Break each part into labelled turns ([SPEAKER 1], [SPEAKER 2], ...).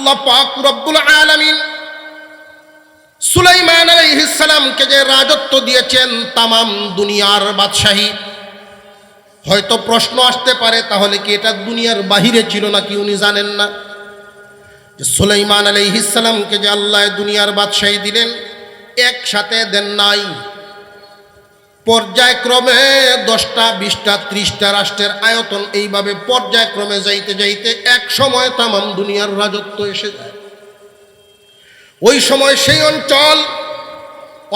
[SPEAKER 1] আল্লাহ পাক রব্বুল আলামিন সুলাইমান আলাইহিস সালামকে যে রাজত্ব দিয়েছেন তামাম দুনিয়ার বাদশাহী, হয়তো প্রশ্ন আসতে পারে তাহলে কি এটা দুনিয়ার বাহিরে ছিল নাকি উনি জানেন না যে সুলাইমান আলাইহিস সালামকে যে আল্লাহ দুনিয়ার বাদশাহী দিলেন একসাথে দেন নাই, পর্যায়ক্রমে 10টা 20টা 30টা রাষ্ট্রের আয়তন এইভাবে পর্যায়ক্রমে যাইতে যাইতে এক সময় তামাম দুনিয়ার রাজত্ব এসে যায়। ওই সময় সেই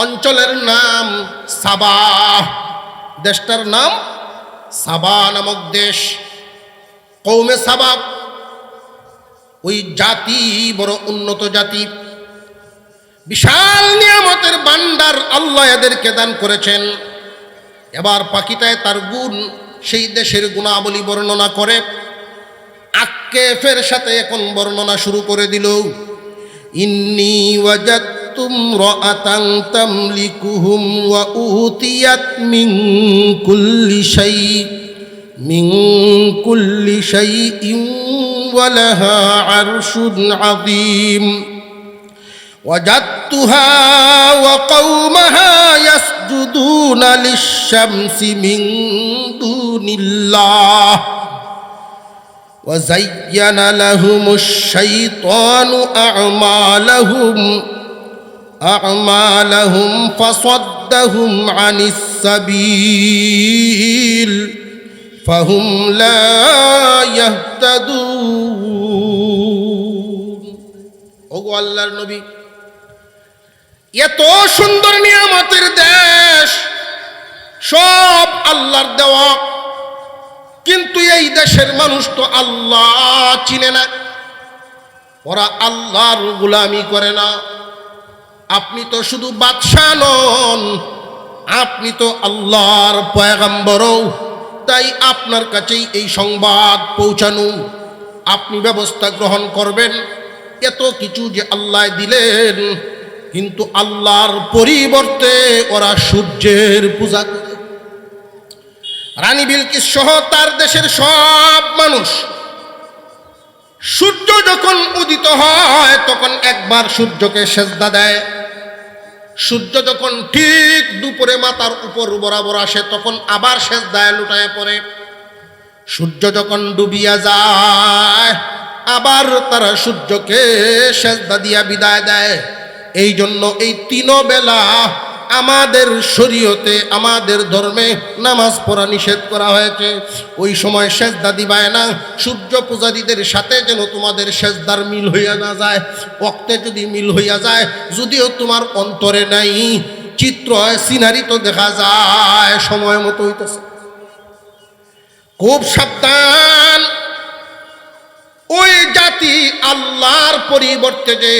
[SPEAKER 1] অঞ্চলের নাম সাবা, দেশটার নাম সাবা নামক দেশ। কওমে সাবা ওই জাতি বড় উন্নত জাতি, বিশাল নিয়ামতের ভান্ডার আল্লাহ এদেরকে দান করেছেন। এবার পাখিটায় তার গুণ, সেই দেশের গুণাবলী বর্ণনা করে আক্কেফের সাথে এখন বর্ণনা শুরু করে দিল। ইন্নী ওয়াজাদতু ইমরাআতান তামলিকুহুম ওয়া উতিয়াত মিন কুল্লি শাইইন ওয়া লাহা আরশুন আযীম وجدتها وقومها يسجدون للشمس من دون الله وزين لهم الشيطان أعمالهم فصدهم عن السبيل فهم لا يهتدون. ওগো আল্লাহর নবী, এত সুন্দর নিয়ামতের দেশ, সব আল্লাহর দেওয়া, কিন্তু এই দেশের মানুষ তো আল্লাহ চিনে না, ওরা আল্লাহর গোলামি করে না। আপনি তো শুধু বাদশা নন, আপনি তো আল্লাহর পয়গম্বরও, তাই আপনার কাছেই এই সংবাদ পৌঁছানো, আপনি ব্যবস্থা গ্রহণ করবেন। এত কিছু যে আল্লাহ দিলেন, কিন্তু আল্লাহর পরিবর্তে ওরা সূর্যের পূজা করে। রানী বিলকিস সহ তার দেশের সব মানুষ সূর্য যখন উদিত হয় তখন একবার সূর্যকে সেজদা দেয়। সূর্য যখন ঠিক দুপুরে মাথার উপর বরাবর আসে তখন আবার সেজদায় লুটায় পড়ে। সূর্য যখন ডুবিয়া যায় আবার তারা সূর্যকে সেজদা দিয়া বিদায় দেয়। এই জন্য এই 3 বেলা আমাদের শরীয়তে, আমাদের ধর্মে নামাজ পড়া নিষেধ করা হয়েছে। ওই সময় সেজদা দিবায় না, সূর্য পূজারীদের সাথে যেন তোমাদের সেজদার মিল হইয়া না যায়। ওক্তে যদি মিল হইয়া যায়, যদিও তোমার অন্তরে নাই, চিত্র সিনারি তো দেখা যায়, সময় মতো হইতেছে। খুব সাবধান। ওই জাতি আল্লাহর পরিবর্তে যে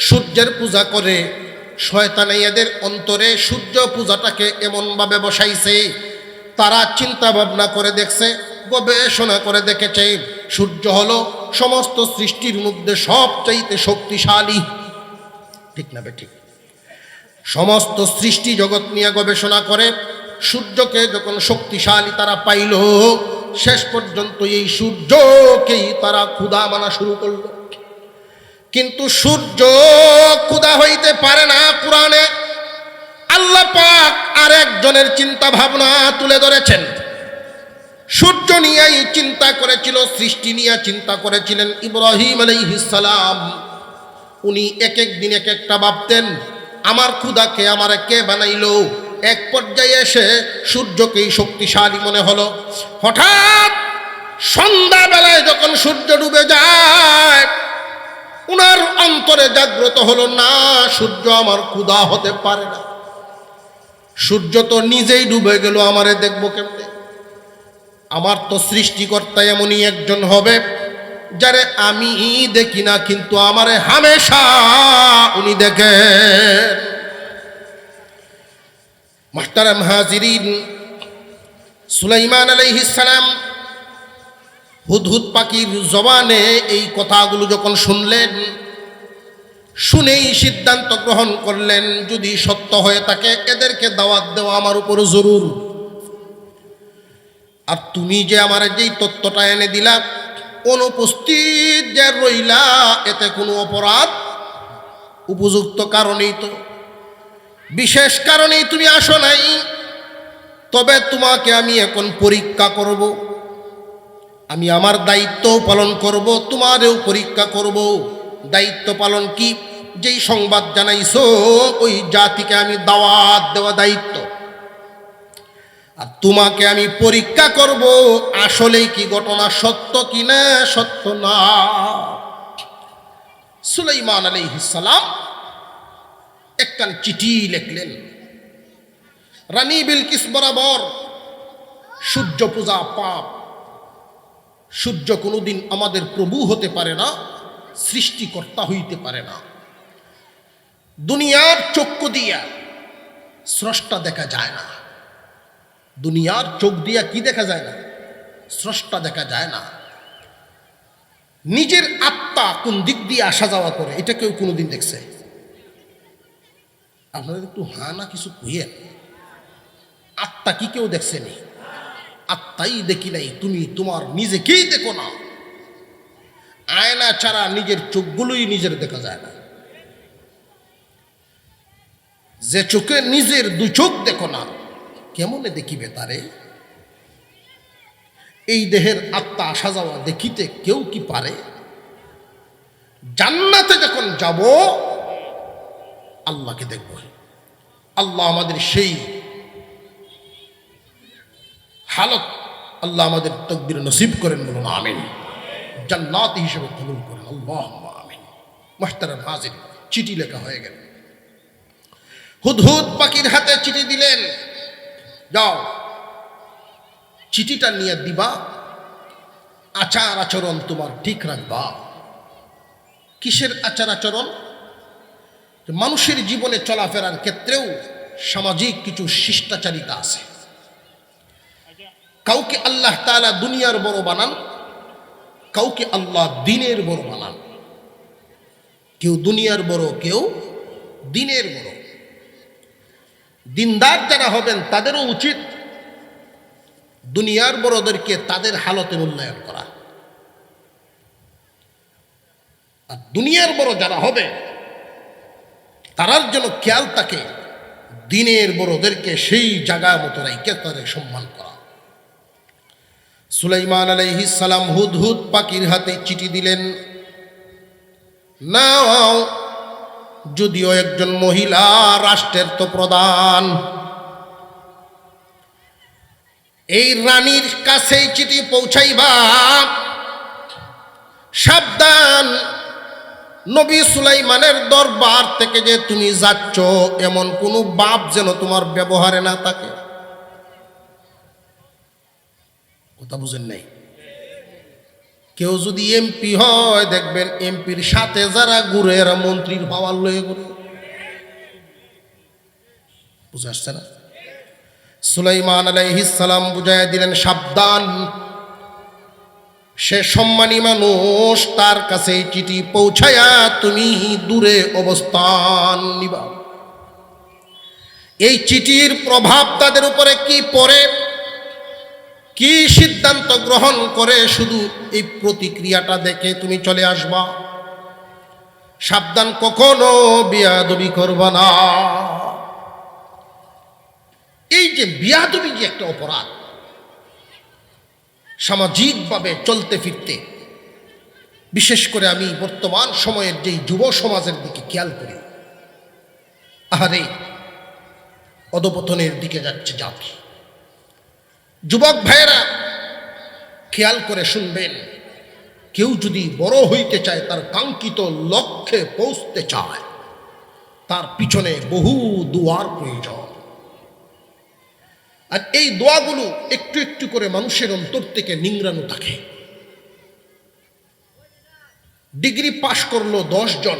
[SPEAKER 1] সূর্যের পূজা করে, শয়তানে এদের অন্তরে সূর্য পূজাটাকে এমনভাবে বসাইছে, তারা চিন্তা ভাবনা করে দেখছে, গবেষণা করে দেখেছে, সূর্য হলো সমস্ত সৃষ্টির মধ্যে সবচাইতে শক্তিশালী। ঠিক না বেঠিক? সমস্ত সৃষ্টি জগৎ নিয়ে গবেষণা করে সূর্যকে যখন শক্তিশালী তারা পাইল, শেষ পর্যন্ত এই সূর্যকেই তারা খোদা মানা শুরু করলো। কিন্তু সূর্য খোদা হইতে পারে না। কুরআনে আল্লাহ পাক আর একজনের চিন্তা ভাবনা তুলে ধরেছেন। সূর্য নিয়েই চিন্তা করেছিল, সৃষ্টি নিয়ে চিন্তা করেছিলেন ইব্রাহিম আলাইহিস সালাম। উনি এক এক দিন এক একটা ভাবতেন, আমার খোদাকে আমারে কে বানাইলো। এক পর্যায়ে এসে সূর্যকেই শক্তিশালী মনে হলো। হঠাৎ সন্ধ্যাবেলায় যখন সূর্য ডুবে যায়, উনার অন্তরে জাগ্রত হলো, না, সূর্য আমার খোদা হতে পারে না। সূর্য তো নিজেই ডুবে গেল, আমারে দেখবো কেমনে? আমার তো সৃষ্টিকর্তা এমনই একজন হবে যারে আমি দেখি না, কিন্তু আমারে হামেশা উনি দেখেন। মুহতারাম হাজিরিন, সুলাইমান আলাইহিস সালাম হুদহুদ পাখির জবানে এই কথাগুলো যখন শুনলেন, শুনেই সিদ্ধান্ত গ্রহণ করলেন, যদি সত্য হয়ে থাকে এদেরকে দাওয়াত দেওয়া আমার উপর জরুর। আর তুমি যে আমার যেই তত্ত্বটা এনে দিলা, অনুপস্থিত যে রইলা, এতে কোনো অপরাধ? উপযুক্ত কারণেই তো, বিশেষ কারণেই তুমি আসো নাই। তবে তোমাকে আমি এখন পরীক্ষা করব, আমি আমার দায়িত্ব পালন করব, তোমারও পরীক্ষা করব। দায়িত্ব পালন কি? যেই সংবাদ জানাইছো ওই জাতিকে আমি দাওয়াত দেওয়া দায়িত্ব। আর তোমাকে আমি পরীক্ষা করব আসলেই কি ঘটনা সত্য কিনা সত্য না। সুলাইমান আলাইহিস সালাম একখান চিঠি লিখলেন রানী বিলকিস বরাবর। সূর্য পূজা পাপ, সূর্য কোনোদিন আমাদের প্রভু হতে পারে না, সৃষ্টিকর্তা হইতে পারে না। দুনিয়ার চক্ষু দিয়া স্রষ্টা দেখা যায় না, দুনিয়ার চোখ দিয়া কি দেখা যায় না? স্রষ্টা দেখা যায় না। নিজের আত্মা কোন দিক দিয়ে আসা যাওয়া করে এটা কেউ কোনোদিন দেখছে? আপনারা একটু হা না কিছু কইয়েন। আত্মা কি কেউ দেখছে নি? আত্মাই দেখি নাই, তুমি তোমার নিজেকেই দেখো না। আয়না ছাড়া নিজের চোখগুলোই নিজের দেখা যায় না। যে চোখে নিজের দু চোখ দেখো না, কেমনে দেখিবে তারে? এই দেহের আত্মা আসা যাওয়া দেখিতে কেউ কি পারে? জান্নাতে যখন যাব আল্লাহকে দেখব। আল্লাহ আমাদের সেই হালত আল্লাহ আমাদের তকদির নসিব করেন, বলুন আমিন। জান্নাত হিসেবে কবুল করেন, আল্লাহুম্মা আমিন। মুহতারাম হাজির, চিঠি লেখা হয়ে গেল। হুদহুদ পাখির হাতে চিঠি দিলেন, যাও চিঠিটা নিয়ে দিবা, আচার আচরণ তোমার ঠিক রাখবা। কিসের আচার আচরণ? মানুষের জীবনে চলাফেরার ক্ষেত্রেও সামাজিক কিছু শিষ্টাচারিতা আছে। কাউকে আল্লাহ তাআলা দুনিয়ার বড় বানান, কাউকে আল্লাহ দিনের বড় বানান। কেউ দুনিয়ার বড়, কেউ দিনের বড়। দিনদার যারা হবেন তাদেরও উচিত দুনিয়ার বড়দেরকে তাদের হালতে মূল্যায়ন করা। আর দুনিয়ার বড় যারা হবে তারার জন্য খেয়াল থাকে দিনের বড়দেরকে সেই জায়গা মতো রাইকে তাদের সম্মান করা। সুলাইমান আলাইহিস সালাম হুদহুদ পাখির হাতে চিঠি দিলেন। নাও, যদিও একজন মহিলা, রাষ্ট্রের তো প্রধান, এই রানীর কাছেই চিঠি পৌঁছাইবা। সাবধান, নবী সুলাইমানের দরবার থেকে যে তুমি যাচ্ছ এমন কোনো বাপ যেন তোমার ব্যবহারে না থাকে। কথা বুঝেন নাই? কেউ যদি এমপি হয় দেখবেন এমপির সাথে যারা ঘুরে এরা মন্ত্রীর পাওয়ার লয়ে ঘুরে। বুঝে আসছে না? সুলাইমান আলাইহিস সালাম বুঝাইয়া দিলেন, সাবধান, সে সম্মানী মানুষ, তার কাছে চিঠি পৌঁছায়া তুমি দূরে অবস্থান নিবা। এই চিঠির প্রভাব তাদের উপরে কি পড়ে, কি সিদ্ধান্ত গ্রহণ করে, শুধু এই প্রতিক্রিয়াটা দেখে তুমি চলে আসবা। সাবধান, কখনো বিয়াদবি করবা না। এই যে বিয়াদবি যে একটা অপরাধ, সামাজিকভাবে চলতে ফিরতে, বিশেষ করে আমি বর্তমান সময়ের যেই যুব সমাজের দিকে খেয়াল করি, আহারে অধপতনের দিকে যাচ্ছে জাতি। যুবক ভাইয়েরা খেয়াল করে শুনবেন, কেউ যদি বড় হইতে চায়, তার কাঙ্ক্ষিত লক্ষ্যে পৌঁছতে চায়, তার পিছনে বহু দুয়ার প্রয়োজন। আর এই দোয়াগুলো একটু একটু করে মানুষের অন্তর থেকে নিংড়ানো থাকে। ডিগ্রি পাশ করলো 10 জন,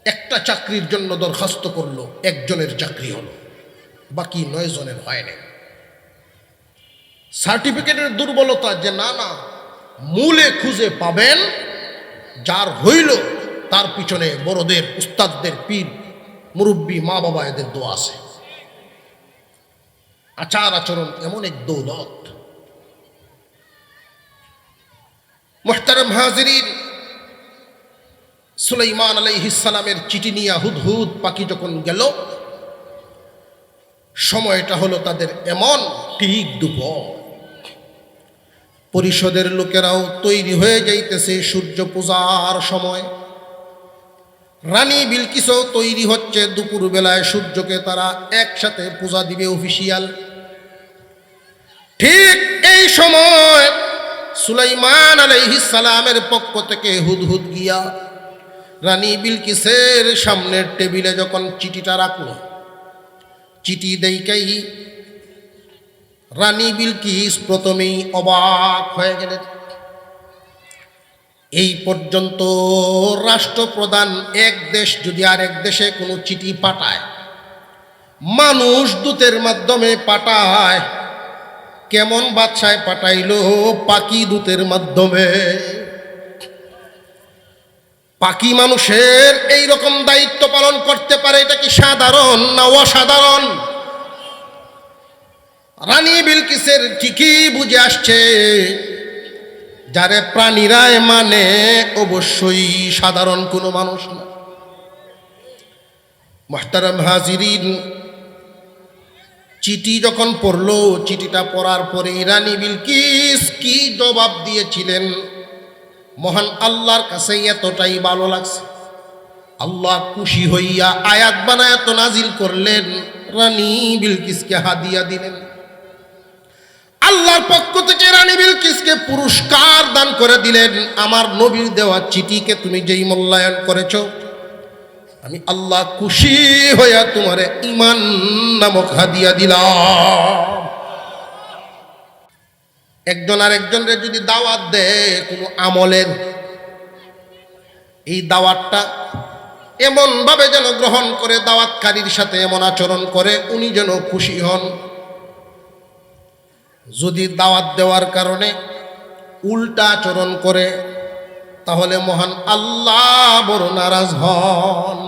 [SPEAKER 1] একটা চাকরির জন্য দরখাস্ত করলো, একজনের চাকরি হলো, বাকি 9 জনের হয় না। সার্টিফিকেটের দুর্বলতা যে না না, মূলে খুঁজে পাবেন যার হইল, তার পিছনে বড়দের, উস্তাদদের, পীর মুরব্বী, মা বাবা এদের দোয়া আছে। আচার আচরণ এমন এক দৌলত, মুহতারাম হাজিরিন, সুলাইমান আলাইহিস সালামের চিঠি নিয়ে হুদহুদ পাখি যখন গেল, সময়টা হলো তাদের এমন ঠিক দুপুর। পরিষদের লোকেরাও তৈরি হয়ে যাইতেছে সূর্য পূজার সময়। রানী বিলকিসও তৈরি হচ্ছে, দুপুর বেলায় সূর্যকে তারা একসাথে পূজা দিবে অফিসিয়াল। ঠিক এই সময় সুলাইমান আলাইহিস সালামের পক্ষ থেকে হুদহুদ গিয়া রানী বিলকিসের সামনের টেবিলে যখন চিঠিটা রাখলো, চিঠি দেইকাই রানী বিলকিস প্রথমেই অবাক হয়ে গেলেন। এই পর্যন্ত রাষ্ট্রপ্রধান এক দেশ যদি আরেক দেশে কোনো চিঠি পাঠায়, মানুষ দূতের মাধ্যমে পাঠায়, কেমন বাদশায় পাঠাইল? পাখি দূতের মাধ্যমে। পাখি মানুষের এই রকম দায়িত্ব পালন করতে পারে, এটা কি সাধারণ না অসাধারণ? রানী বিলকিসের ঠিকই বুঝে আসছে, যারে প্রাণীরায় মানে অবশ্যই সাধারণ কোনো মানুষ না। মুহতারাম হাজিরিন, চিঠি যখন পড়লো, চিঠিটা পড়ার পরে রানী বিলকিস কি জবাব দিয়েছিলেন, মহান আল্লাহর কাছে এতটাই ভালো লাগছে, আল্লাহ খুশি হইয়া আয়াত বানায় তো নাজিল করলেন, রানী বিলকিসকে হাদিয়া দিলেন। আল্লাহর পক্ষ থেকে রানী বিলকিসকে পুরস্কার দান করে দিলেন, আমার নবীর দেওয়া চিঠিকে তুমি যেই মূল্যায়ন করেছ, আমি আল্লাহ খুশি হইয়া তোমারে ঈমান নামক হাদিয়া দিলাম। একজন আর একজনরে যদি দাওয়াত দেয় কোনো আমলের, এই দাওয়াতটা এমন ভাবে যেন গ্রহণ করে, দাওয়াতকারীর সাথে এমন আচরণ করে উনি যেন খুশি হন। যদি দাওয়াত দেওয়ার কারণে উল্টা আচরণ করে, তাহলে মহান আল্লাহ বড় নারাজ হন।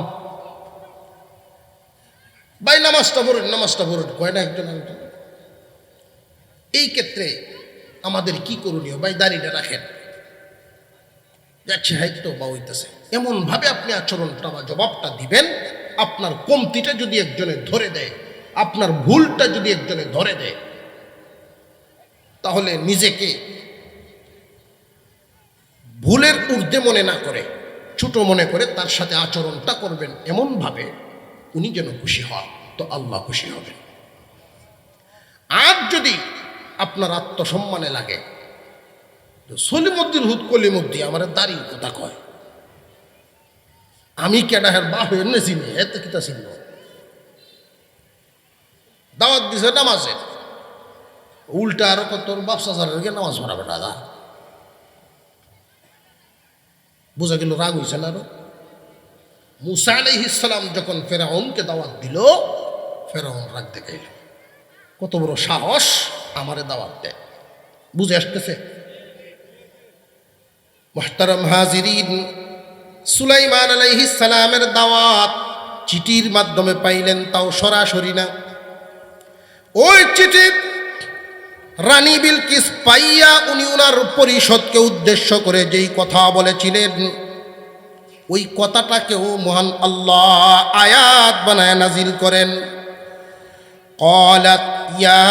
[SPEAKER 1] ভাই নামাজটা পড়ুন কয় না একজন একজন। এই ক্ষেত্রে আমাদের কি করণীয়? ভাই দাড়িটা রাখেন, যাচ্ছে হাই তো বা হইতেছে, এমন ভাবে আপনি আচরণটা বা জবাবটা দিবেন, আপনার কমতিটা যদি একজনে ধরে দেয়, আপনার ভুলটা যদি একজনে ধরে দেয়, তাহলে নিজেকে ভুলের ঊর্ধ্বে মনে না করে, ছোট মনে করে তার সাথে আচরণটা করবেন এমন ভাবে উনি যেন খুশি হন, তো আল্লাহ খুশি হবেন। আর যদি আপনার আত্মসম্মানে লাগে, সলিমুদ্দিন হুদ কলিমুদ্দিন আমার দাঁড়িয়ে কথা কয়, আমি কেডা হের বাপ এনে চিনি, এতে কিতা চিনল? দাওয়াত দিছে নামাজের, উল্টা আরো তোর বাপসা চারের নামাজ পড়াবে দাদা। বোঝা গেল রাগ হয়েছে না? আরো মুসা আলাইহিস সালাম যখন ফেরাউনকে দাওয়াত দিল, ফেরাউন রাগ দেখাইল, কত বড় সাহস আমারে দাওয়াত দেয়। বুঝে আসতেছে? মুহতারাম হাজিরিন, সুলাইমান আলাইহিস সালামের দাওয়াত চিঠির মাধ্যমে পাইলেন, তাও সরাসরি না। ওই চিঠি রানী বিলকিস পাইয়া উনি ওনার পরিষদকে উদ্দেশ্য করে যেই কথা বলেছিলেন, ওই কথাটাকেও মহান আল্লাহ আয়াত বানায় নাজিল করেন। ক্বালাত ইয়া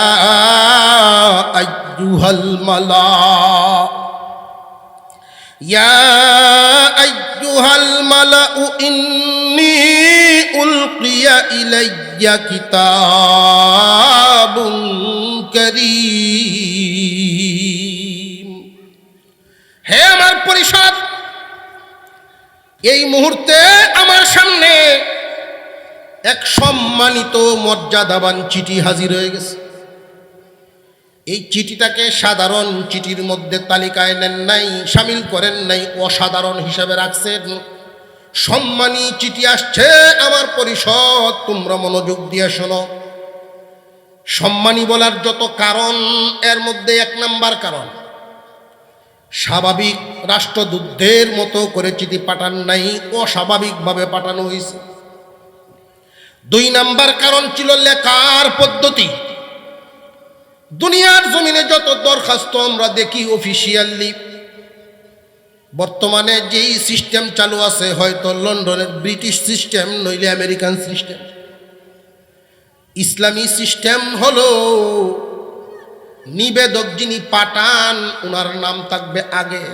[SPEAKER 1] আইয়ুহাল মালা, ইয়া আইয়ুহাল মালাউ ইন্নী উলকিয়া ইলাইয়া কিতাবুন কারীম। হে আমার পরিষদ, এই মুহূর্তে আমার সামনে এক সম্মানিত মর্যাদাবান চিঠি হাজির হয়ে গেছে। এই চিঠিটাকে সাধারণ চিঠির মধ্যে তালিকায় নেন নাই, শামিল করেন নাই, অসাধারণ হিসাবে রাখছেন। সম্মানী চিঠি আসছে আমার পরিষদ, তোমরা মনোযোগ দিয়ে শোনো। সম্মানী বলার যত কারণ, এর মধ্যে এক নাম্বার কারণ, স্বাভাবিক রাষ্ট্রদূতদের মতো করে চিঠি পাঠান নাই, অস্বাভাবিকভাবে পাঠানো হয়েছে। 2 নাম্বার কারণ ছিল লেখার পদ্ধতি। দুনিয়ার জমিনে যত দরখাস্ত আমরা দেখি অফিসিয়ালি, বর্তমানে যেই সিস্টেম চালু আছে হয়তো লন্ডনের ব্রিটিশ সিস্টেম নইলে আমেরিকান সিস্টেম। ইসলামী সিস্টেম হলো নিবেদক যিনি পাঠান ওনার নাম থাকবে আগে,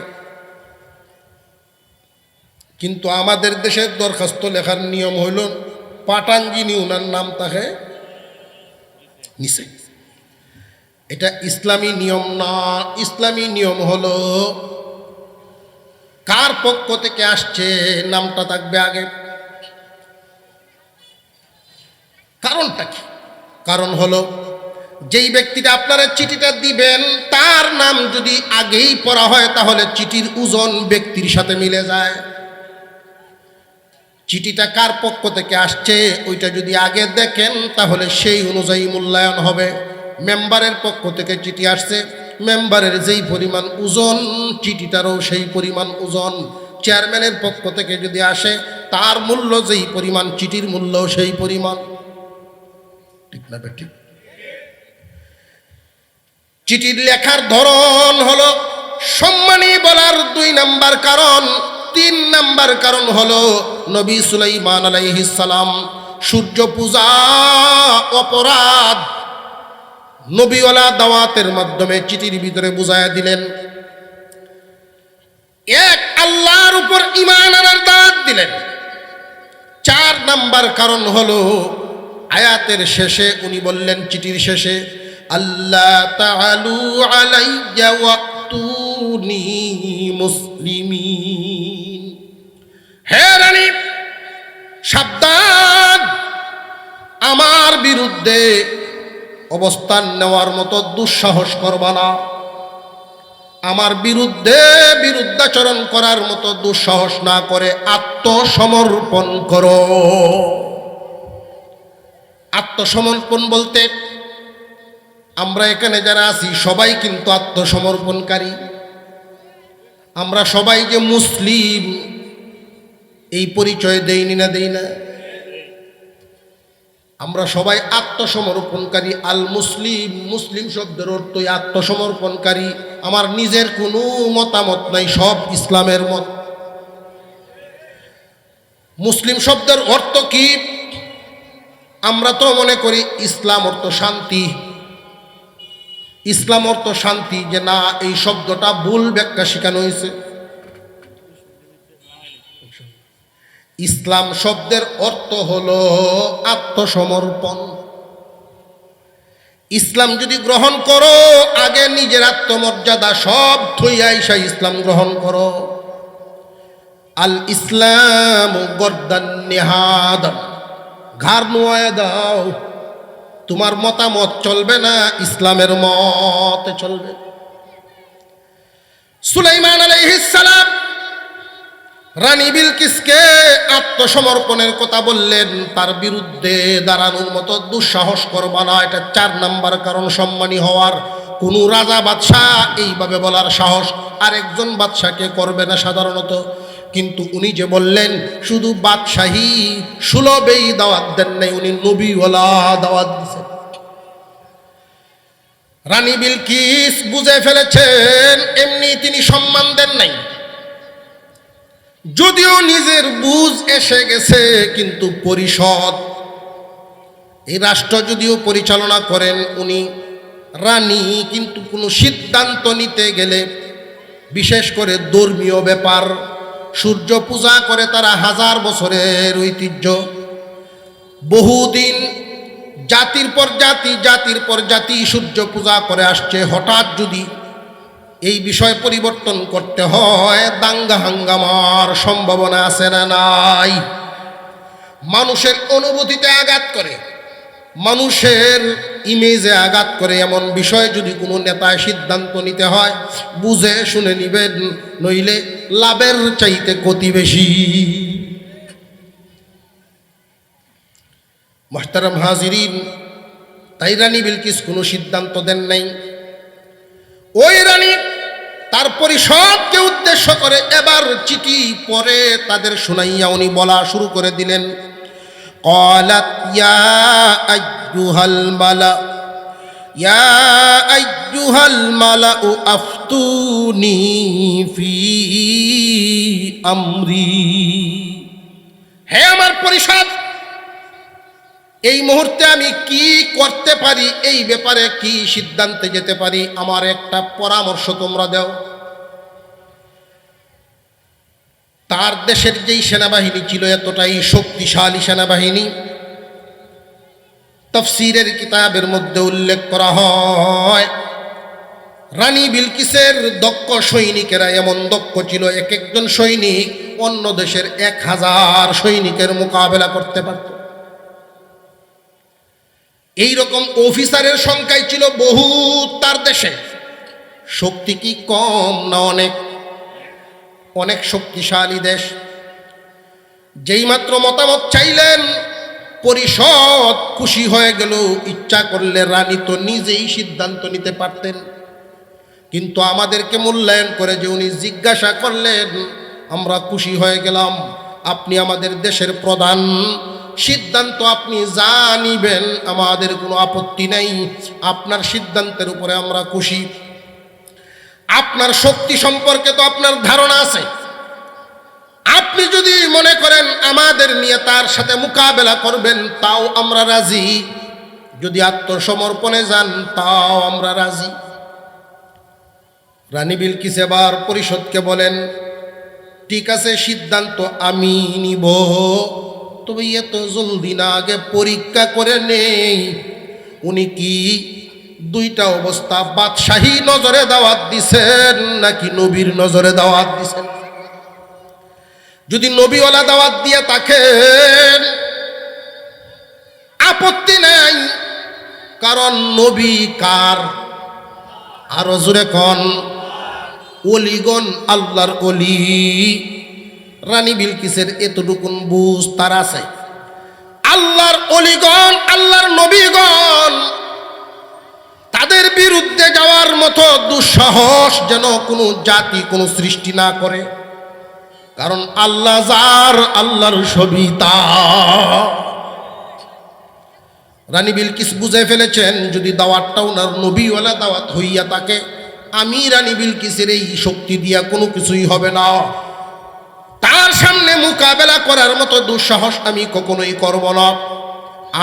[SPEAKER 1] কিন্তু আমাদের দেশের দরখাস্ত লেখার নিয়ম হইল পাঠান যিনি ওনার নাম থাকে নিচে। এটা ইসলামী নিয়ম না। ইসলামী নিয়ম হলো কার পক্ষ থেকে আসছে নামটা থাকবে আগে। কারণটা কি? কারণ হলো যেই ব্যক্তিটা আপনারা চিঠিটা দিবেন তার নাম যদি আগেই পড়া হয় তাহলে চিঠির ওজন ব্যক্তির সাথে মিলে যায়। চিঠিটা কার পক্ষ থেকে আসছে ওইটা যদি আগে দেখেন তাহলে সেই অনুযায়ী মূল্যায়ন হবে। মেম্বারের পক্ষ থেকে চিঠি আসছে, মেম্বারের যেই পরিমাণ ওজন চিঠিটারও সেই পরিমাণ ওজন। চেয়ারম্যানের পক্ষ থেকে যদি আসে তার মূল্য যেই পরিমাণ চিঠির মূল্য সেই পরিমাণ। ঠিক না ঠিক? চিঠির লেখার ধরন হলো সম্মানী বলার 2 নাম্বার কারণ। 3 নাম্বার কারণ হলো নবী সুলাইমান আলাইহিস সালাম সূর্য পূজা অপরাধ নবীওয়ালা দাওয়াতের মাধ্যমে চিঠির ভিতরে বুঝায়া দিলেন। এক আল্লাহর উপর ঈমান আনার দাওয়াত দিলেন। 4 নাম্বার কারণ হলো আয়াতের শেষে উনি বললেন চিঠির শেষে আল্লাহ তাআলু আলাইয়া ওয়াতুনি মুসলিমিন। হে রানী সাবধান, আমার বিরুদ্ধে অবস্থান নেওয়ার মতো দুঃসাহস করবা না। আমার বিরুদ্ধে বিরুদ্ধাচরণ করার মতো দুঃসাহস না করে আত্মসমর্পণ করো। আত্মসমর্পণ বলতে আমরা এখানে যারা আছি সবাই কিন্তু আত্মসমর্পণকারী। আমরা সবাই যে মুসলিম এই পরিচয় দেইনি না দেই না? আমরা সবাই আত্মসমর্পণকারী। আল মুসলিম, মুসলিম শব্দের অর্থই আত্মসমর্পণকারী। আমার নিজের কোনো মতামত নাই, সব ইসলামের মত। মুসলিম শব্দের অর্থ কি? আমরা তো মনে করি ইসলাম অর্থ শান্তি, ইসলাম অর্থ শান্তি। যে না, এই শব্দটা ভুল ব্যাখ্যা শেখানো হয়েছে। ইসলাম শব্দের অর্থ হলো আত্মসমর্পণ। ইসলাম যদি গ্রহণ করো আগে নিজের আত্মমর্যাদা সব থইয়া আইসা ইসলাম গ্রহণ করো। আল ইসলাম গর্দান নিহাদান, ঘাড় নোয়া দাও। তোমার মতামত চলবে না, ইসলামের মতে চলবে। সুলাইমান আলাইহিস সালাম রানী বিলকিসকে আত্মসমর্পণের কথা বললেন, তার বিরুদ্ধে দাঁড়ানোর মতো দুঃসাহস করবা না। এটা 4 নাম্বার কারণ সম্মানী হওয়ার। কোনো রাজা বাদশাহ এইভাবে বলার সাহস আরেকজন বাদশাকে করবে না সাধারণত, কিন্তু উনি যে বললেন শুধু বাদশাহী সুলভেই দাওয়াত দেন নাই, উনি নবীওয়ালা দাওয়াত দিয়েছেন। রানী বিলকিস বুঝে ফেলেছেন, এমনি তিনি সম্মান দেন নাই। যদিও নিজের বুঝ এসে গেছে, কিন্তু পরিষদ, এই রাষ্ট্র যদিও পরিচালনা করেন উনি রানী, কিন্তু কোনো সিদ্ধান্ত নিতে গেলে বিশেষ করে ধর্মীয় ব্যাপার, সূর্য পূজা করে তারা 1000 বছরের ঐতিহ্য, বহুদিন জাতির পর জাতি, জাতির পর জাতি সূর্য পূজা করে আসছে। হঠাৎ যদি এই বিষয় পরিবর্তন করতে হয়, দাঙ্গা হাঙ্গামার সম্ভাবনা আছে না নাই? মানুষের অনুভূতিতে আঘাত করে, মানুষের ইমেজে আঘাত করে এমন বিষয়ে যদি কোনো নেতায় সিদ্ধান্ত নিতে হয় বুঝে শুনে নিবেন, নইলে লাভের চাইতে ক্ষতি বেশি। মুহতারাম হাজিরিন, তাই রানী বিলকিস কোনো সিদ্ধান্ত দেন নাই। ওই রানী তার পরিষদকে উদ্দেশ্য করে এবার চিঠি পরে তাদের শুনাইয়া উনি বলা শুরু করে দিলেন। قالت يا أيها الملأ ইয়া আইয়ুহাল মালাউ আফতুনি ফি আমরি, হে আমার পরিষদ, এই মুহূর্তে আমি কি করতে পারি, এই ব্যাপারে কি সিদ্ধান্তে যেতে পারি, আমার একটা পরামর্শ তোমরা দাও। তার দেশের যেই সেনাবাহিনী ছিল এতটাই শক্তিশালী সেনাবাহিনী, তাফসীরের কিতাবের মধ্যে উল্লেখ করা হয় রানী বিলকিসের দক্ষ সৈনিকেরা এমন দক্ষ ছিল, এক একজন সৈনিক অন্য দেশের 1000 সৈনিকের মোকাবেলা করতে পারত। এই রকম অফিসারের সংখ্যাই ছিল বহু তার দেশে। শক্তি কি কম না অনেক? অনেক শক্তিশালী দেশ। যেই মাত্র মতামত চাইলেন পরিষদ খুশি হয়ে গেল। ইচ্ছা করলে রানী তো নিজেই সিদ্ধান্ত নিতে পারতেন, কিন্তু আমাদেরকে মূল্যায়ন করে যে উনি জিজ্ঞাসা করলেন, আমরা খুশি হয়ে গেলাম, আপনি আমাদের দেশের প্রধান, সিদ্ধান্ত আপনি যা নিবেন আমাদের কোনো আপত্তি নেই, আপনার সিদ্ধান্তের উপরে আমরা খুশি। আপনার শক্তি সম্পর্কে তো আপনার ধারণা আছে, আপনি যদি মনে করেন আমাদের নিয়ে তার সাথে মোকাবেলা করবেন তাও আমরা রাজি, যদি আত্মসমর্পণে যান তাও আমরা রাজি। রানী বিলকিস এবার পরিষদকে বলেন, ঠিক আছে, সিদ্ধান্ত আমি নিব, তবে এত জলদি না, আগে পরীক্ষা করে নেই উনি কি দুইটা অবস্থা, বাদশাহী নজরে দাওয়াত দিছেন নাকি নবীর নজরে দাওয়াত দিছেন। যদি নবীওয়ালা দাওয়াত দিয়ে থাকেন আপত্তি নাই, কারণ নবী কার? আরো জোরে কোন? ওলিগণ আল্লাহর ওলি। রানী বিলকিসের এতটুকুন বুঝ তার আছে, আল্লাহর ওলিগণ, আল্লাহর নবীগণ, তাদের বিরুদ্ধে যাওয়ার মতো দুঃসাহস যেন কোনো জাতি, কোনো সৃষ্টি না করে, কারণ আল্লাহ যার, আল্লাহর ছবি তার। রানী বিলকিস বুঝে ফেলেছেন যদি দাওয়াতটা ওনার নবীওয়ালা দাওয়াত হইয়া থাকে, আমি রানী বিলকিসের এই শক্তি দিয়া কোনো কিছুই হবে না, তার সামনে মোকাবেলা করার মতো দুঃসাহস আমি কখনোই করব না।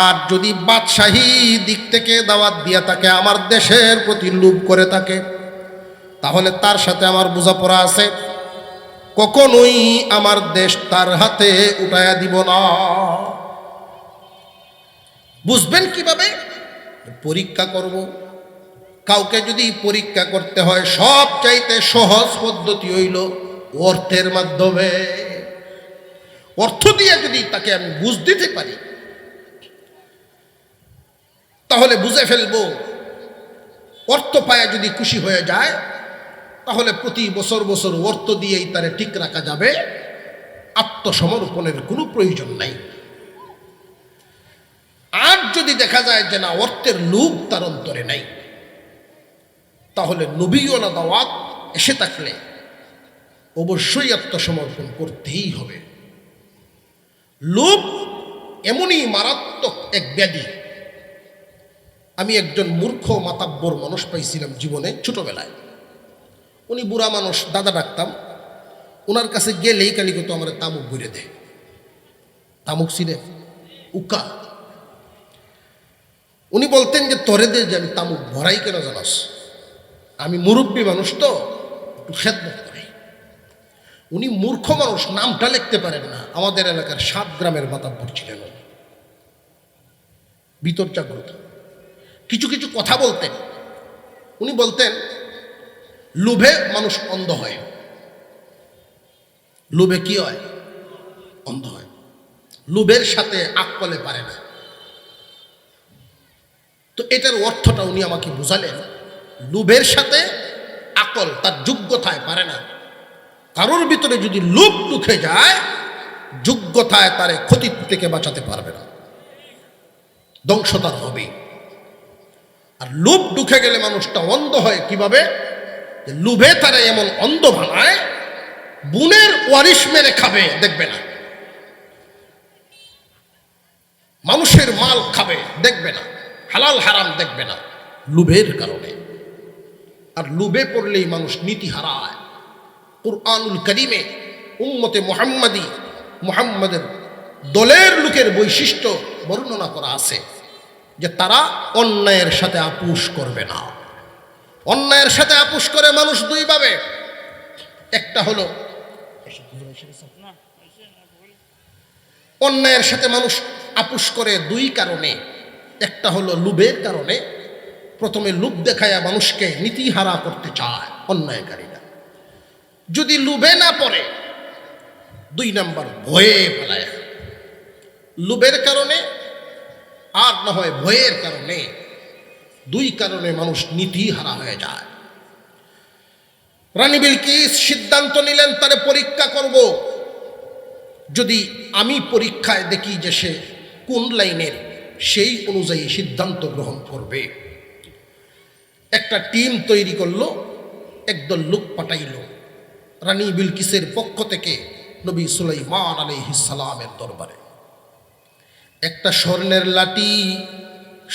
[SPEAKER 1] আর যদি বাদশাহী দিক থেকে দাওয়াত দিয়া থাকে, আমার দেশের প্রতি লোভ করে থাকে, তাহলে তার সাথে আমার বোঝাপড়া আছে, কখনোই আমার দেশ তার হাতে উঠাইয়া দিব না। বুঝবেন কিভাবে? পরীক্ষা করব। কাউকে যদি পরীক্ষা করতে হয় সব চাইতে সহজ পদ্ধতি হইল অর্থের মাধ্যমে। অর্থ দিয়ে যদি তাকে আমি বুঝ দিতে পারি তাহলে বুঝে ফেলবো। অর্থ পায় যদি খুশি হয়ে যায় তাহলে প্রতি বছর বছর অর্থ দিয়েই তারে ঠিক রাখা যাবে, আত্মসমর্পণের কোনো প্রয়োজন নাই। আর যদি দেখা যায় যে না, অর্থের লোভ তার অন্তরে নাই, তাহলে নবীওয়ালা দাওয়াত এসে থাকলে অবশ্যই আত্মসমর্পণ করতেই হবে। লোভ এমনই মারাত্মক এক ব্যাধি। আমি একজন মূর্খ মাতাব্বর মানুষ পাইছিলাম জীবনে ছোটবেলায়। উনি বুড়া মানুষ, দাদা ডাকতাম। ওনার কাছে গেলেই কালিগত আমার তামুক ঘুরে দেয়। তামুক ছিঁড়ে উকা। উনি বলতেন যে তরে দে, যে আমি তামুক ভরাই কেন জানাস, আমি মুরব্বী মানুষ তো একটু খেদমত করি। উনি মূর্খ মানুষ, নামটা লিখতে পারেন না। আমাদের এলাকার 7 গ্রামের মাতাব্বর ছিলেন। ভিতর জাগ্রত কিছু কিছু কথা বলতেন। উনি বলতেন লোভে মানুষ অন্ধ হয়। লোভে কি হয়? অন্ধ হয়। লোভের সাথে আকলে পারে না। তো এটার অর্থটা উনি আমাকে বুঝালেন। লোভের সাথে আকল, তার যোগ্যতায় পারে না। কারোর ভিতরে যদি লোভ ঢুকে যায়, যোগ্যতায় তারে ক্ষতি থেকে বাঁচাতে পারবে না, ধ্বংসতার হবে। আর লোভ ঢুকে গেলে মানুষটা অন্ধ হয় কিভাবে? লোভে তারা এমন অন্ধ বানায়, বুনের ওয়ারিশ মেরে খাবে দেখবে না, মানুষের মাল খাবে দেখবে না, হালাল হারাম দেখবে না, লোভের কারণে। আর লোভে পড়লেই মানুষ নীতি হারায়। কুরআনুল কারীমে উম্মতে মুহাম্মাদের দলের লোকের বৈশিষ্ট্য বর্ণনা করা আছে যে তারা অন্যায়ের সাথে আপোষ করবে না। অন্যায়ের সাথে আপোষ করে মানুষ দুই ভাবে, একটা হলো অন্যায়ের সাথে মানুষ আপোষ করে দুই কারণে, একটা হলো লোভের কারণে। প্রথমে লোভ দেখায়া মানুষকে নীতিহারা করতে চায় অন্যায়কারীরা। যদি লোভে না পড়ে, দুই নাম্বার ভয়ে ফেলায়। লোভের কারণে আর না হয় ভয়ের কারণে, দুই কারণে মানুষ নীতিহারা হয়ে যায়। রানী বিলকিস সিদ্ধান্ত নিলেন তারে পরীক্ষা করব। যদি আমি পরীক্ষায় দেখি যে সে কোন লাইনের, সেই অনুযায়ী সিদ্ধান্ত গ্রহণ করবে। একটা টিম তৈরি করলো, একদল লোক পাঠাইল রানী বিলকিসের পক্ষ থেকে নবী সুলাইমান আলাইহিস সালামের দরবারে। একটা স্বর্ণের লাঠি,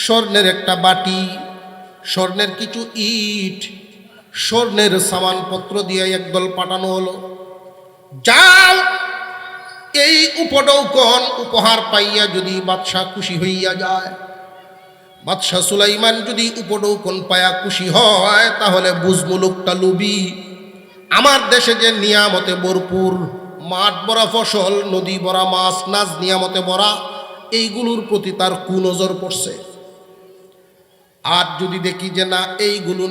[SPEAKER 1] স্বর্ণের একটা বাটি, স্বর্ণের কিছু ইট, স্বর্ণের সামানপত্র দিয়ে একদল পাঠানো হলো। যাও, এই উপঢৌকন উপহার পাইয়া যদি বাদশাহ খুশি হইয়া যায়, বাদশাহ সুলাইমান যদি উপঢৌকন পায়া খুশি হয়, তাহলে বুঝবো লোকটা লোভী। আমার দেশে যে নিয়ামতে ভরপুর, মাঠ ভরা ফসল, নদী ভরা মাছ, নাজ নিয়ামতে ভরা, এইগুলোর প্রতি তার কুনজর পড়ছে। আর যদি দেখি যে না, এইগুলো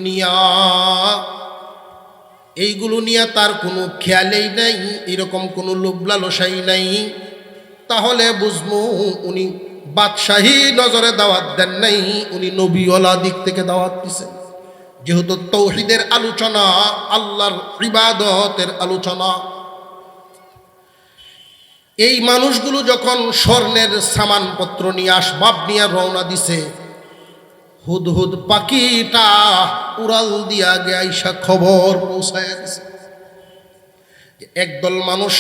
[SPEAKER 1] নিয়া তার কোনো খেয়ালেই নাই, এরকম কোনো লোভ লালসাই নাই, তাহলে বুঝবো উনি বাদশাহী নজরে দাওয়াত দেন নাই, উনি নবীওয়ালা দিক থেকে দাওয়াত দিছেন। যেহেতু তৌহিদের আলোচনা, আল্লাহর ইবাদতের আলোচনা। এই মানুষগুলো যখন স্বর্ণের সামানপত্র নিয়ে, আসবাব নিয়ে রওনা দিছে, হুদহুদ পাখিটা উড়াল দিয়া গে আইসা খবর পৌঁছায় দিছে একদল মানুষ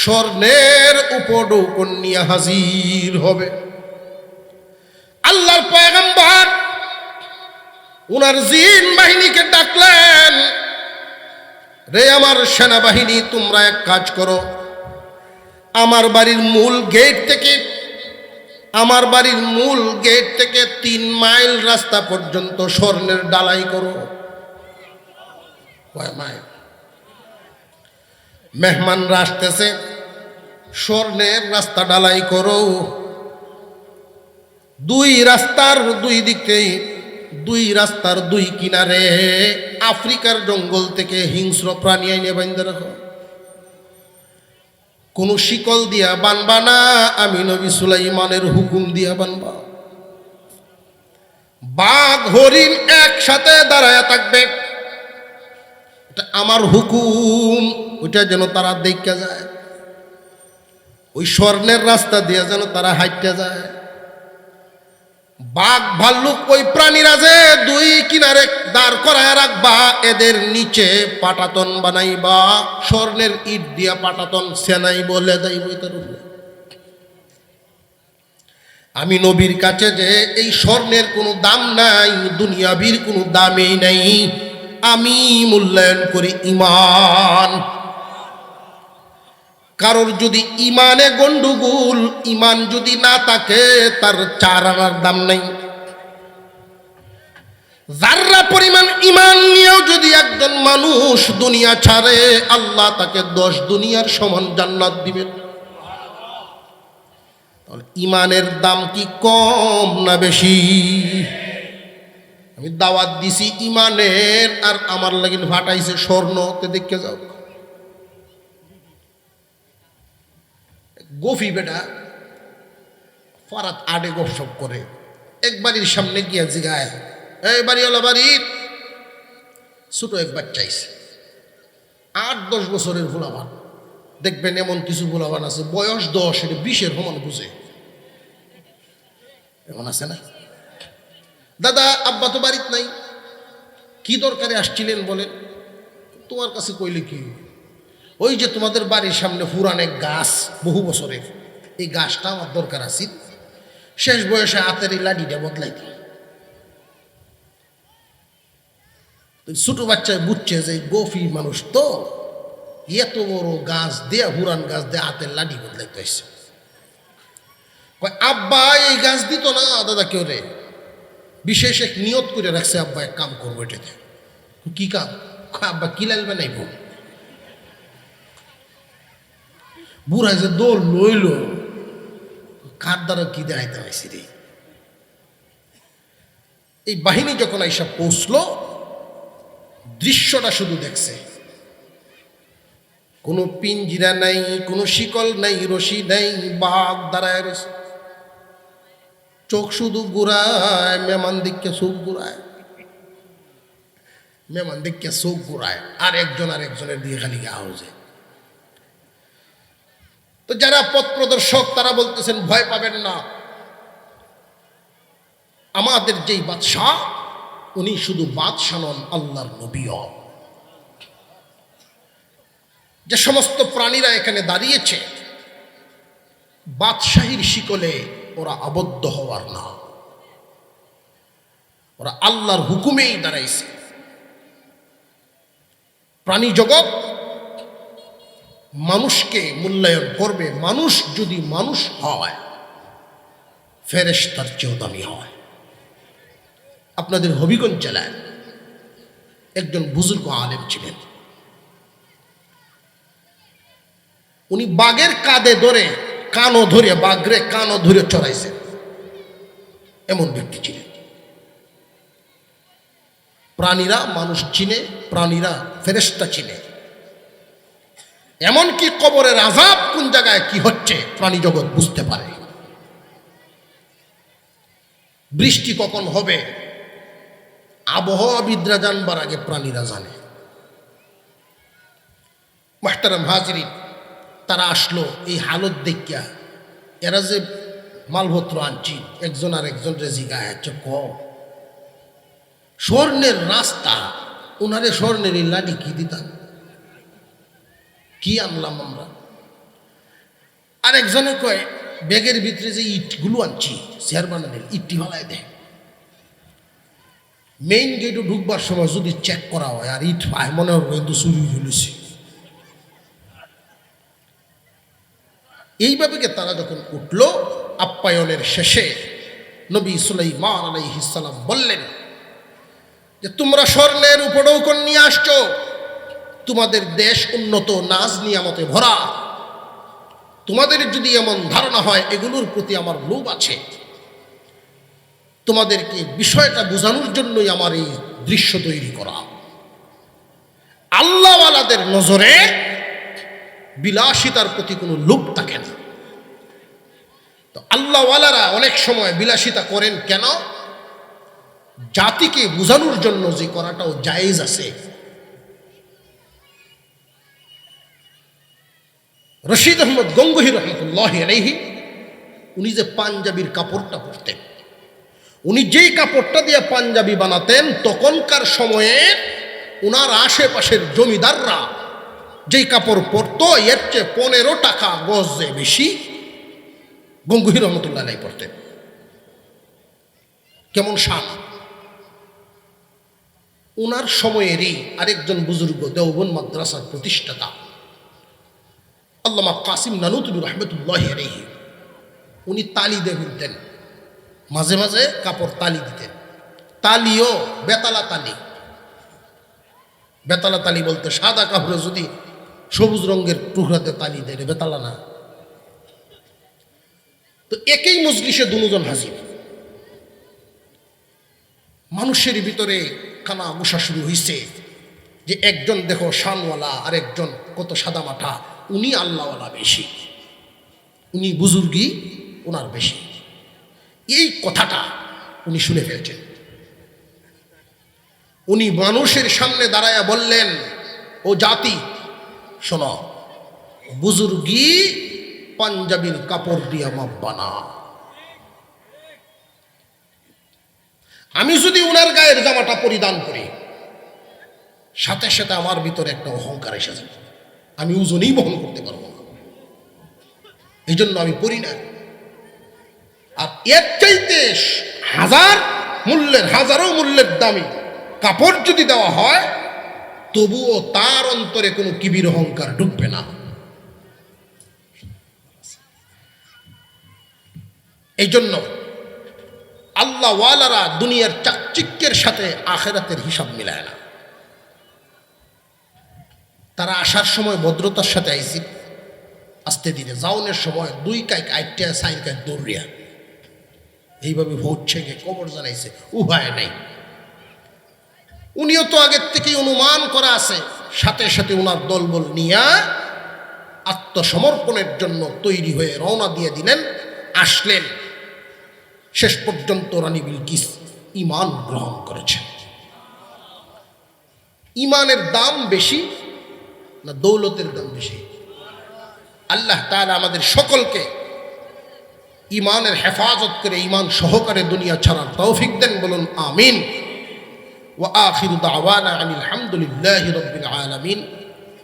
[SPEAKER 1] স্বর্ণের উপঢৌকন নিয়ে হাজির হবে। আল্লাহর পয়গম্বর উনার জিন বাহিনীকে ডাকলেন, রে আমার সেনাবাহিনী, তোমরা এক কাজ করো, আমার বাড়ির মূল গেট থেকে 3 মাইল রাস্তা পর্যন্ত স্বর্ণের ডালাই করো। মেহমানরা আসতেছে, স্বর্ণের রাস্তা ডালাই করো। 2 রাস্তার 2 দিকে, 2 রাস্তার 2 কিনারে আফ্রিকার জঙ্গল থেকে হিংস্র প্রাণী আইনে বাইন্ধে রাখো। কোন শিকল দিয়া বানবা না, আমি নবী সুলাইমানের হুকুম দিয়া বানবা। বাঘ হরিণ একসাথে দাঁড়ায় থাকবে, এটা আমার হুকুম, ওইটা যেন তারা দেখে যায়। ওই স্বর্ণের রাস্তা দিয়ে যেন তারা হাঁটতে যায়। বাঘ ভাল্লুক ওই প্রাণীরা যে 2 কিনারে দাঁড় করায় রাখবা, এদের নিচে পাটাতন বানাইবা, স্বর্ণের ইট দিয়া পাটাতন সেনাই বলে যাইব তার উপরে। আমি নবীর কাছে যে এই স্বর্ণের কোনো দাম নাই, দুনিয়াবির কোনো দামই নাই, আমি মূল্যায়ন করি ঈমান। কারোর যদি ঈমানে গন্ডগোল, ঈমান যদি না থাকে, তার 4 আনার দাম নাই। যাররা পরিমাণ ঈমান নিয়েও যদি একজন মানুষ দুনিয়া ছাড়ে, আল্লাহ তাকে 10 দুনিয়ার সমান জান্নাত দিবেন। তাহলে ঈমানের দাম কি কম না বেশি? আমি দাওয়াত দিছি ঈমানের, আর আমার লাগি ফাটাইছে স্বর্ণতে। দেখে যাও, গফি বেটা ফারাত আডে গপসপ করে, এক বাড়ির সামনে গিয়া জিগায়, এই বাড়িওয়ালা বাড়ির ছোট এক বাচ্চা আইছে, 8-10 বছরের ভোলাবান। দেখবেন এমন কিছু ভোলাবান আছে বয়স 10, এটা 20-এর সমান বুঝে, এমন আছে না? দাদা আব্বা তো বাড়িতে নাই, কি দরকারে আসছিলেন বলেন? তোমার কাছে কইলে কি, ওই যে তোমাদের বাড়ির সামনে পুরান এক গাছ, বহু বছরের, এই গাছটা আমার দরকার আছে, শেষ বয়সে হাতের এই লাঠিটা বদলাইতে। তো ছোট বাচ্চায় বুঝছে যে গফি মানুষ তো এত বড় গাছ দিয়ে হুরান গাছ দিয়ে হাতের লাঠি বদলাইতে হয়েছে। আব্বা এই গাছ দিত না দাদা কেউ রে, বিশেষ এক নিয়ত করে রাখছে আব্বা এক কাম করবো এটাতে। কি কাম? আব্বা কি লালবে নাই বোন বুড়া যে দোল লইল কার দ্বারা কি দেখাইতে হয়েছে রে। এই বাহিনী যখন এইসব পৌঁছলো দৃশ্যটা শুধু দেখছে, কোনো পিঞ্জিরা নাই, কোনো শিকল নাই, রশি নাই, বাঘ দাঁড়ায় রয়েছে, চোখ শুধু ঘুরায়, মেহমান দিককে চোখ ঘুরায়, মেহমান দিককে চোখ ঘুরায়, আর একজনের দিয়ে খালি আওয়াজে। তো যারা পথ প্রদর্শক তারা বলতেছেন ভয় পাবেন না, আমাদের যেই বাদশাহ উনি শুধু বাদশাহ নন, আল্লাহর নবীও। যে সমস্ত প্রাণীরা এখানে দাঁড়িয়েছে বাদশাহীর শিকলে ওরা আবদ্ধ হওয়ার না, ওরা আল্লাহর হুকুমেই দাঁড়াইছে। প্রাণী জগৎ মানুষকে মূল্যায়ন করবে, মানুষ যদি মানুষ হয় ফেরেশতার চেয়েও দামি হয়। আপনাদের হবিগঞ্জ জেলায় একজন বুজুর্গ আলেম ছিলেন, উনি বাঘের কাঁধে ধরে কানও ধরে বাঘরে কানও ধরে চড়াইছেন, এমন ব্যক্তি ছিলেন। প্রাণীরা মানুষ চিনে, প্রাণীরা ফেরেশতা চিনে, এমনকি কবরের আযাব কোন জায়গায় কি হচ্ছে প্রাণী জগৎ বুঝতে পারে। বৃষ্টি কখন হবে আবহাওয়াবিদরা জানবার আগে প্রাণীরা জানে। মুহতারাম হাজিরিন, তারা আসলো এই হালত দেখিয়া, এরা যে মালপত্র আনছি একজন আর একজন রে জিগায় স্বর্ণের রাস্তা, ওনারে স্বর্ণের এই লাঠি কি দিতাম, কি আনলাম আমরা। আর একজনে কয় ব্যাগের ভিতরে যে ইটগুলো আনছি চেয়ার বানানোর ইটটি হলায় দেয়, মেইন গেটে ঢুকবার সময় যদি চেক করা হয় আর ইট পায় মনে হবে কিন্তু চুরি ঝুলেছে। এইভাবে তারা যখন উঠল আপ্যায়নের শেষে নবী সুলাইমান আলাইহিস সালাম বললেন যে তোমরা স্বর্ণের উপঢৌকন নিয়ে আসছো, তোমাদের দেশ উন্নত নাজ নিয়ামতে ভরা, তোমাদের যদি এমন ধারণা হয় এগুলোর প্রতি আমার লোভ আছে, তোমাদেরকে বিষয়টা বোঝানোর জন্যই আমার এই দৃশ্য তৈরি করা। আল্লাহওয়ালাদের নজরে বিলাসিতার প্রতি কোনো লোভ থাকে না। তো আল্লাহওয়ালারা অনেক সময় বিলাসিতা করেন কেন? জাতিকে বোঝানোর জন্য যে করাটাও জায়েজ আছে। রশিদ আহমদ গঙ্গোহী রহমতুল্লাহি আলাইহি উনি যে পাঞ্জাবির কাপড়টা পরতেন, উনি যেই কাপড়টা দিয়ে পাঞ্জাবি বানাতেন তখনকার সময়ে ওনার আশেপাশের জমিদাররা যেই কাপড় পরতো এর চেয়ে 15 টাকা গজে বেশি গঙ্গোহী রহমতুল্লাহ আলাইহি পরতেন। কেমন শান! ওনার সময়েরই আরেকজন বুজুর্গ দেওবন্দ মাদ্রাসার প্রতিষ্ঠাতা আল্লামা কাসিম নানুতুবি রহমতুল্লাহি আলাইহি, উনি তালি দিয়ে ঘুরতেন, মাঝে মাঝে কাপড় তালি দিতেন। তালিও বেতালা তালি। বেতালা তালি বলতে সাদা কাপড়ে যদি সবুজ রঙের টুকরাতে তালি দেয় বেতালা না। তো একই মজলিসে দুজন হাজির, মানুষের ভিতরে কানা গোসা শুরু হয়েছে যে একজন দেখো শানওয়ালা আর একজন কত সাদা মাঠা, উনি আল্লাহওয়ালা বেশি, উনি বুজুর্গি ওনার বেশি। এই কথাটা উনি শুনে ফেলছেন। উনি মানুষের সামনে দাঁড়ায়া বললেন, ও জাতি শোনো, বুজুর্গি পাঞ্জাবির কাপড় দিয়া মাপবা না। আমি যদি উনার গায়ের জামাটা পরিধান করি সাথে সাথে আমার ভিতরে একটা অহংকার এসে যাবে, আমি ওজনই বহন করতে পারবো না, এই জন্য আমি পরি না। আর এর চাইতে হাজারো মূল্যের দামি কাপড় যদি দেওয়া হয় তবুও তার অন্তরে কোনো কিবির অহংকার ঢুকবে না। এই জন্য আল্লাহ ওয়ালারা দুনিয়ার চাকচিক্যের সাথে আখেরাতের হিসাব মিলায় না। তারা আসার সময় ভদ্রতার সাথে আইসি, আস্তে ধীরে যাওনের সময় 2 কাইক 8টা 4 কাইক দৌড়িয়া এইভাবে ভোটছে গিয়ে কবর জানাইছে, উভয় নাই। উনিও তো আগের থেকেই অনুমান করা আছে, সাথে সাথে উনার দলবল নিয়া আত্মসমর্পণের জন্য তৈরি হয়ে রওনা দিয়ে দিলেন। আসলেন, শেষ পর্যন্ত রানী বিলকিস ঈমান গ্রহণ করেছেন। ঈমানের দাম বেশি না দৌলতের দাম বেশি? আল্লাহ তাআলা আমাদের সকলকে ঈমানের হেফাজত করে ঈমান সহকারে দুনিয়া ছাড়ার তৌফিক দেন, বলুন আমিন। ওয়া আখিরু দাওয়ানা আনিল হামদুলিল্লাহি রাব্বিল আলামিন।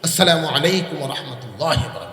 [SPEAKER 1] আসসালামু আলাইকুম ওয়া রাহমাতুল্লাহি ওয়া বারাকাতুহু।